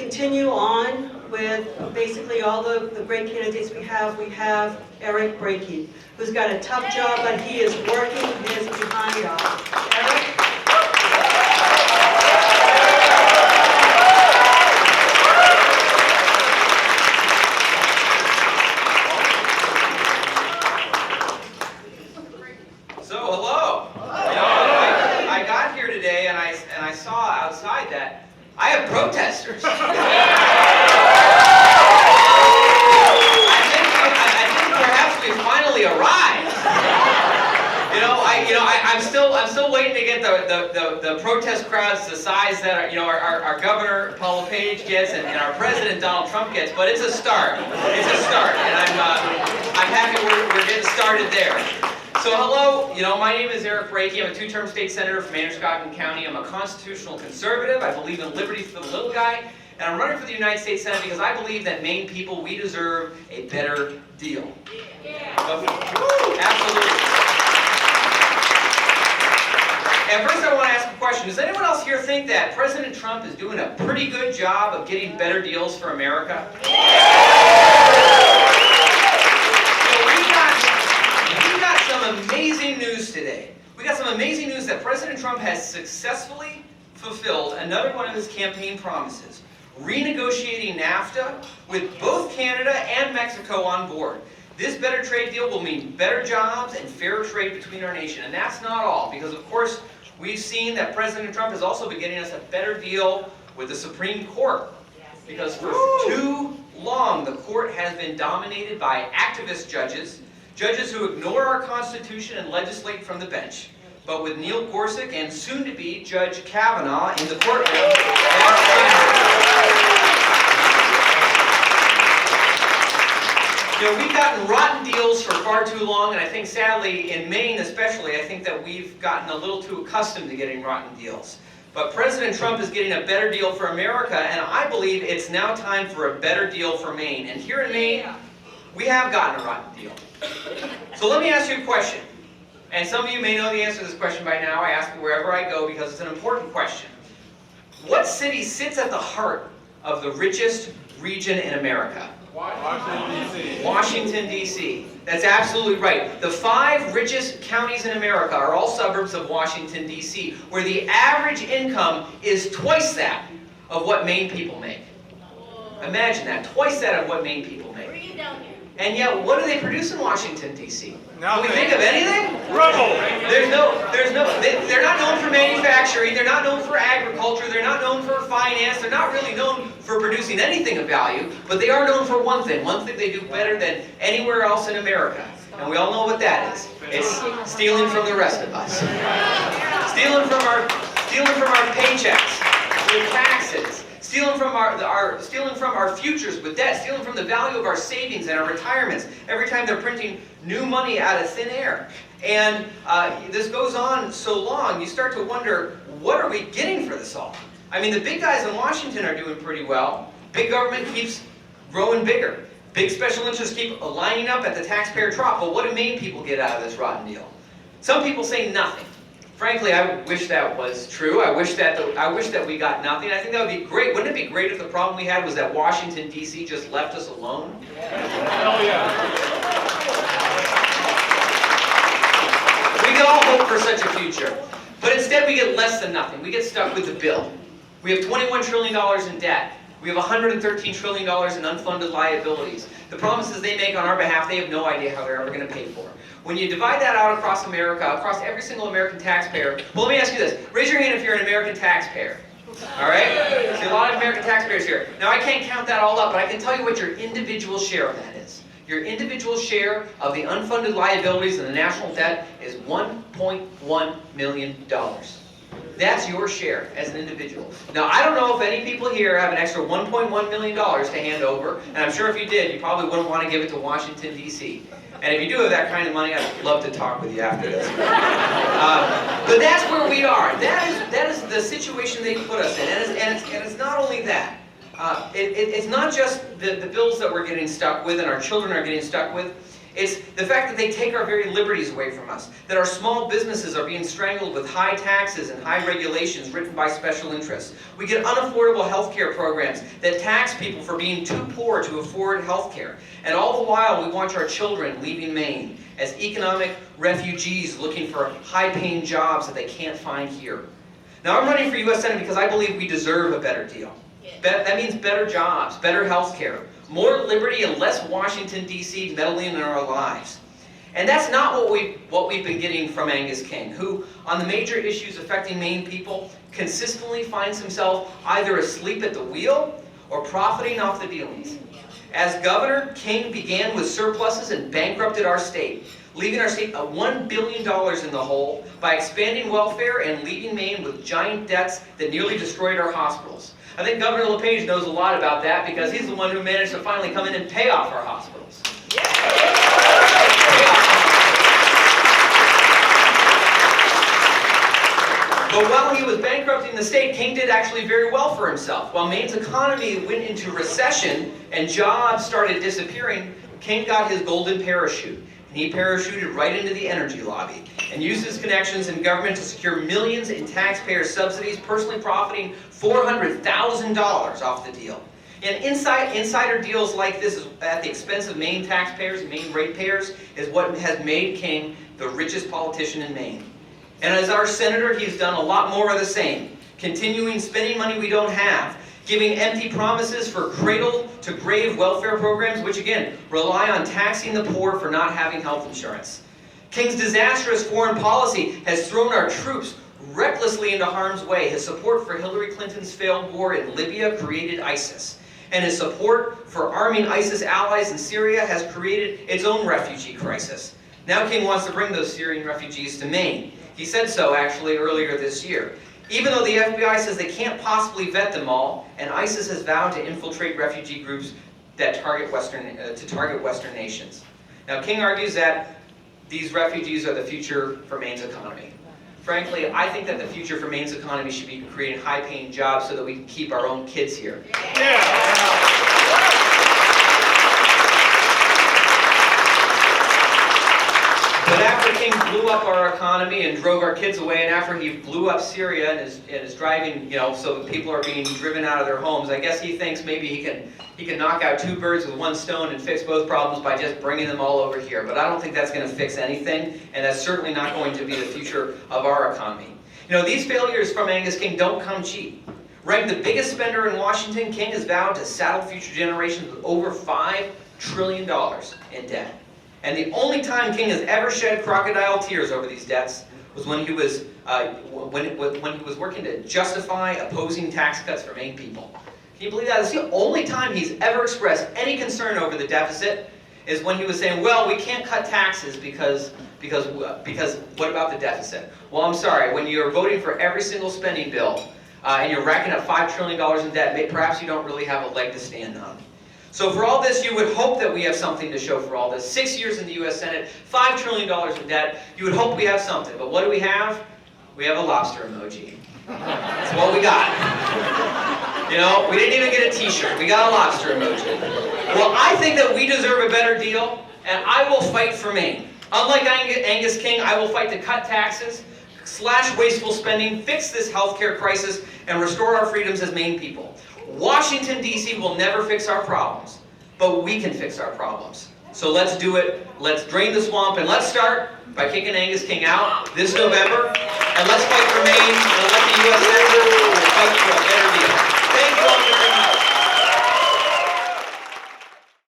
continue on with basically all the great candidates we have Eric Brakey, who's got a tough job, but he is working his behind off. Eric? So, hello. I got here today and I saw outside that I have protesters. I think perhaps we finally arrived. I'm still waiting to get the protest crowds the size that our governor Paul LePage gets and our president Donald Trump gets. But it's a start. It's a start, and I'm happy we're getting started there. So hello, my name is Eric Brakey. I'm a two-term state senator from Androscoggin County. I'm a constitutional conservative. I believe in liberty for the little guy. And I'm running for the United States Senate because I believe that Maine people, we deserve a better deal. Absolutely. And first I want to ask a question. Does anyone else here think that President Trump is doing a pretty good job of getting better deals for America? Amazing news today. We got some amazing news that President Trump has successfully fulfilled another one of his campaign promises, renegotiating NAFTA with both Canada and Mexico on board. This better trade deal will mean better jobs and fair trade between our nation. And that's not all, because of course we've seen that President Trump has also been getting us a better deal with the Supreme Court. Because for too long the court has been dominated by activist judges who ignore our Constitution and legislate from the bench. But with Neil Gorsuch and soon-to-be Judge Kavanaugh in the courtroom, we've gotten rotten deals for far too long, and I think sadly, in Maine especially, I think that we've gotten a little too accustomed to getting rotten deals. But President Trump is getting a better deal for America, and I believe it's now time for a better deal for Maine. And here in Maine, we have gotten a rotten deal. So let me ask you a question. And some of you may know the answer to this question by now. I ask it wherever I go because it's an important question. What city sits at the heart of the richest region in America? Washington, D.C. Washington, D.C. That's absolutely right. The 5 richest counties in America are all suburbs of Washington, D.C., where the average income is twice that of what Maine people make. Imagine that, twice that of what Maine people make. And yet, what do they produce in Washington, D.C.? Can we think of anything? Rubble! They're not known for manufacturing, they're not known for agriculture, they're not known for finance, they're not really known for producing anything of value, but they are known for one thing they do better than anywhere else in America. And we all know what that is. It's stealing from the rest of us. Stealing from our paychecks with taxes. Stealing from our futures with debt, stealing from the value of our savings and our retirements every time they're printing new money out of thin air. And this goes on so long, you start to wonder, what are we getting for this all? I mean, the big guys in Washington are doing pretty well. Big government keeps growing bigger. Big special interests keep lining up at the taxpayer trough. But what do Maine people get out of this rotten deal? Some people say nothing. Frankly, I wish that was true. I wish that we got nothing. I think that would be great. Wouldn't it be great if the problem we had was that Washington, D.C. just left us alone? Hell yeah. We could all hope for such a future. But instead we get less than nothing. We get stuck with the bill. We have $21 trillion in debt. We have $113 trillion in unfunded liabilities. The promises they make on our behalf, they have no idea how they're ever going to pay for. When you divide that out across America, across every single American taxpayer, well, let me ask you this. Raise your hand if you're an American taxpayer. All right? See a lot of American taxpayers here. Now, I can't count that all up, but I can tell you what your individual share of that is. Your individual share of the unfunded liabilities and the national debt is $1.1 million. That's your share as an individual. Now, I don't know if any people here have an extra $1.1 million to hand over, and I'm sure if you did, you probably wouldn't want to give it to Washington, D.C. And if you do have that kind of money, I'd love to talk with you after this. But that's where we are. That is the situation they put us in. And it's not only that. It's not just the bills that we're getting stuck with and our children are getting stuck with. It's the fact that they take our very liberties away from us, that our small businesses are being strangled with high taxes and high regulations written by special interests. We get unaffordable health care programs that tax people for being too poor to afford health care. And all the while, we watch our children leaving Maine as economic refugees looking for high-paying jobs that they can't find here. Now, I'm running for U.S. Senate because I believe we deserve a better deal. That means better jobs, better health care, more liberty, and less Washington, D.C. meddling in our lives. And that's not what we've been getting from Angus King, who, on the major issues affecting Maine people, consistently finds himself either asleep at the wheel or profiting off the dealings. As governor, King began with surpluses and bankrupted our state, leaving our state $1 billion in the hole by expanding welfare and leaving Maine with giant debts that nearly destroyed our hospitals. I think Governor LePage knows a lot about that because he's the one who managed to finally come in and pay off our hospitals. But while he was bankrupting the state, King did actually very well for himself. While Maine's economy went into recession and jobs started disappearing, King got his golden parachute. And he parachuted right into the energy lobby and used his connections in government to secure millions in taxpayer subsidies, personally profiting $400,000 off the deal. And insider deals like this at the expense of Maine taxpayers and Maine ratepayers is what has made King the richest politician in Maine. And as our senator, he's done a lot more of the same, continuing spending money we don't have, giving empty promises for cradle-to-grave welfare programs, which again, rely on taxing the poor for not having health insurance. King's disastrous foreign policy has thrown our troops recklessly into harm's way. His support for Hillary Clinton's failed war in Libya created ISIS. And his support for arming ISIS allies in Syria has created its own refugee crisis. Now King wants to bring those Syrian refugees to Maine. He said so, actually, earlier this year. Even though the FBI says they can't possibly vet them all, and ISIS has vowed to infiltrate refugee groups that target Western nations. Now, King argues that these refugees are the future for Maine's economy. Frankly, I think that the future for Maine's economy should be creating high-paying jobs so that we can keep our own kids here. But after King blew up our economy and drove our kids away, and after he blew up Syria and is driving, so people are being driven out of their homes, I guess he thinks maybe he can knock out two birds with one stone and fix both problems by just bringing them all over here. But I don't think that's going to fix anything, and that's certainly not going to be the future of our economy. These failures from Angus King don't come cheap. Ranked the biggest spender in Washington, King has vowed to saddle future generations with over $5 trillion in debt. And the only time King has ever shed crocodile tears over these debts was when he was working to justify opposing tax cuts for Maine people. Can you believe that? It's the only time he's ever expressed any concern over the deficit is when he was saying, well, we can't cut taxes because what about the deficit? Well, I'm sorry, when you're voting for every single spending bill and you're racking up $5 trillion in debt, perhaps you don't really have a leg to stand on. So for all this, you would hope that we have something to show for all this. 6 years in the U.S. Senate, $5 trillion in debt. You would hope we have something. But what do we have? We have a lobster emoji. That's what we got. We didn't even get a t-shirt. We got a lobster emoji. Well, I think that we deserve a better deal, and I will fight for Maine. Unlike Angus King, I will fight to cut taxes, slash wasteful spending, fix this healthcare crisis, and restore our freedoms as Maine people. Washington, D.C. will never fix our problems, but we can fix our problems. So let's do it. Let's drain the swamp, and let's start by kicking Angus King out this November. And let's fight for Maine, and let the U.S. Senators fight for a better